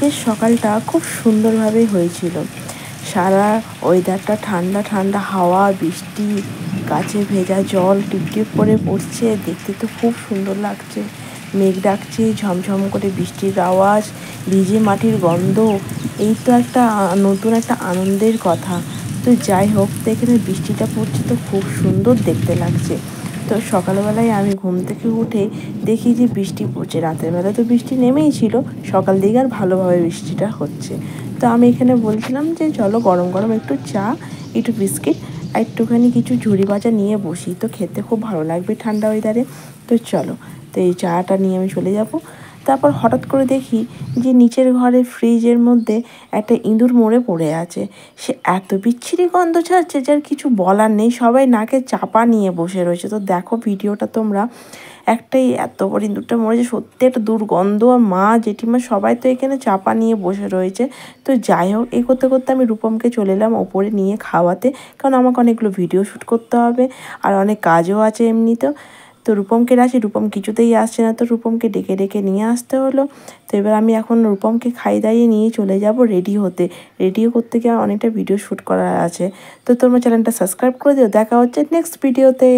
আজকের সকালটা খুব সুন্দরভাবে হয়েছিল। সারা ওয়েদারটা ঠান্ডা ঠান্ডা হাওয়া, বৃষ্টি, গাছে ভেজা জল টিপটিপ করে পড়ছে, দেখতে তো খুব সুন্দর লাগছে। মেঘ ডাকছে, ঝমঝম করে বৃষ্টির আওয়াজ, ভিজে মাটির গন্ধ, এই তো একটা নতুন একটা আনন্দের কথা। তো যাই হোক, তো এখানে বৃষ্টিটা পড়ছে তো খুব সুন্দর দেখতে লাগছে। তো সকালবেলায় আমি ঘুম থেকে উঠে দেখি যে বৃষ্টি পড়ছে। রাতের বেলা তো বৃষ্টি নেমেই ছিল, সকাল দিকে আর ভালোভাবে বৃষ্টিটা হচ্ছে। তো আমি এখানে বলছিলাম যে চলো গরম গরম একটু চা, একটু বিস্কিট আর একটুখানি কিছু ঝুড়ি ভাজা নিয়ে বসি, তো খেতে খুব ভালো লাগবে ঠান্ডা ওয়েদারে। তো চলো, তো এই চাটা নিয়ে আমি চলে যাব। তারপর হঠাৎ করে দেখি যে নিচের ঘরে ফ্রিজের মধ্যে একটা ইঁদুর মরে পড়ে আছে। সে এত বিচ্ছিরি গন্ধ ছাড়ছে যে আর কিছু বলার নেই, সবাই নাকে চাপা নিয়ে বসে রয়েছে। তো দেখো ভিডিওটা তোমরা, একটাই এত বড় ইঁদুরটা মরেছে, সত্যি একটা দুর্গন্ধ। আর মা জেঠিমা সবাই তো এখানে চাপা নিয়ে বসে রয়েছে। তো যাই হোক, এই করতে করতে আমি রূপমকে চলে এলাম ওপরে নিয়ে খাওয়াতে, কারণ আমাকে অনেকগুলো ভিডিও শ্যুট করতে হবে আর অনেক কাজও আছে এমনিতেও। তো রূপমকে ডাকি, রূপম কিছুতেই আসছে না, তো রূপমকে ডেকে ডেকে নিয়ে আসতে হলো। তো এবার আমি এখন রূপমকে খাইয়ে দাইয়ে নিয়ে চলে যাব রেডি হতে। রেডিও করতে গিয়ে অনেকটা ভিডিও শ্যুট করার আছে। তো তোমরা চ্যানেলটা সাবস্ক্রাইব করে দিও। দেখা হচ্ছে নেক্সট ভিডিওতে।